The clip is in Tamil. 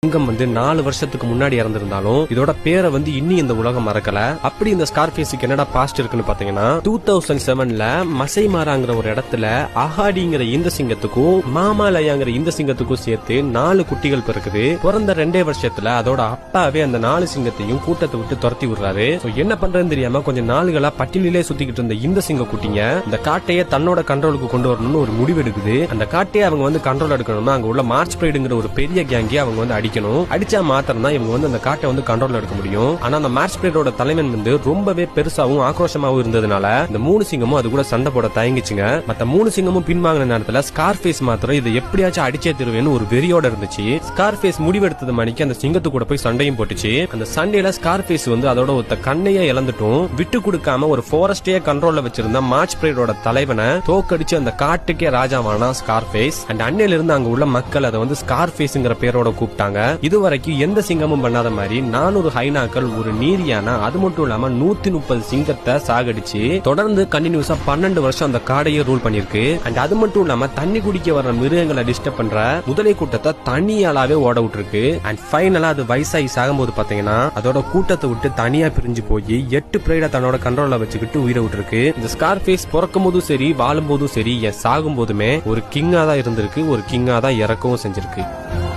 சிங்கம் 4 வருஷத்துக்கு முன்னாடி இறந்திருந்தாலும் இதோட பேரை இன்னும் இந்த உலகம் மறக்கல. அப்படி இந்த ஸ்கார்ஃபேஸுக்கு என்னடா பாஸ்ட் இருக்குன்னு பாத்தீங்கன்னா 2007ல மசைமாராங்கிற ஒரு இடத்துல அஹாடிங்கிற இந்த சிங்கத்துக்கும் மாமாலயாங்கிற இந்த சிங்கத்துக்கும் சேர்த்து 4 குட்டிகள் பிறக்குது. பிறந்த 2 வருஷத்துல அதோட அப்பாவே அந்த 4 சிங்கத்தையும் கூட்டத்தை விட்டு துரத்தி விடுறாரு. என்ன பண்றதுன்னு தெரியாம கொஞ்சம் நாளுகளா பட்டியலிலே சுத்திக்கிட்டு இருந்த இந்த சிங்க குட்டிங்க இந்த காட்டையே தன்னோட கண்ட்ரோலுக்கு கொண்டு வரணும்னு ஒரு முடிவு எடுக்குது. அந்த காட்டையே அவங்க கண்ட்ரோல் எடுக்கணும்னா அங்க உள்ள மார்ச் பிரைடுங்கிற ஒரு பெரிய கேங்கே அவங்க அடிச்சா மாத்திரம் தான் இவங்க அந்த காட்டை கண்ட்ரோல் எடுக்க முடியும். ஆனா அந்த மார்ச் பிரைடோட தலைவன் ரொம்பவே பெருசாவும் ஆக்ரோஷமாவும் இருந்ததுனால இந்த 3 சிங்கமும் அது கூட சண்டை போட தயங்கிச்சுங்க. மத்த 3 சிங்கமும் பின்வாங்கின நேரத்துல ஸ்கார்ஃபேஸ் மாத்திரம் இதை எப்படியாச்சும் அடிச்சே தருவேன்னு ஒரு வெறியோட இருந்துச்சு. ஸ்கார்ஃபேஸ் முடிவெடுத்தது மணிக்கு அந்த சிங்கத்து கூட போய் சண்டையும் போட்டுச்சு. அந்த சண்டையில ஸ்கார்ஃபேஸ் அதோட ஒருத்த கண்ணையே இழந்துட்டும் விட்டு கொடுக்காம ஒரு ஃபாரஸ்டே கண்ட்ரோல்ல வச்சிருந்த மார்ச் பிரைடோட தலைவனை தோக்கடிச்சு அந்த காட்டுக்கே ராஜாவானா ஸ்கார்ஃபேஸ். அண்ட் அன்னையில இருந்து அங்க உள்ள மக்கள் அதை ஸ்கார்ஃபேஸ்ங்கிற பேரோட கூப்பிட்டாங்க. இதுவரைக்கும் எந்த சிங்கமும் பண்ணாத மாதிரி 400 ஹைனாக்கள், ஒரு நீரியானா, அது மட்டும் இல்லாம 130 சிங்கத்தை சாகடிச்சு தொடர்ந்து கண்டினியூஸா 12 வருஷம் அந்த காடையே ரூல் பண்ணிருக்கு. அண்ட் அது மட்டும் இல்லாம தண்ணி குடிக்க வர்ற மிருகங்களை டிஸ்டர்ப் பண்ற முதலை கூட்டத்தை தனியாலாவே ஓட விட்டுருக்கு. அண்ட் ஃபைனலா அது வயசாகி சாகும்போது பாத்தீங்கன்னா அதோட கூட்டத்தை விட்டு தனியா பிரிஞ்சு போய் 8 பிரைட தன்னோட கண்ட்ரோல்ல வச்சுக்கிட்டு உயிரை விட்டுருக்கு. இந்த ஸ்கார்ஃபேஸ் பிறக்கும் போதும் சரி, வாழும் போதும் சரி, சாகும் போதுமே ஒரு கிங்கா தான் இருந்திருக்கு, ஒரு கிங்கா தான் இறக்கவும் செஞ்சிருக்கு.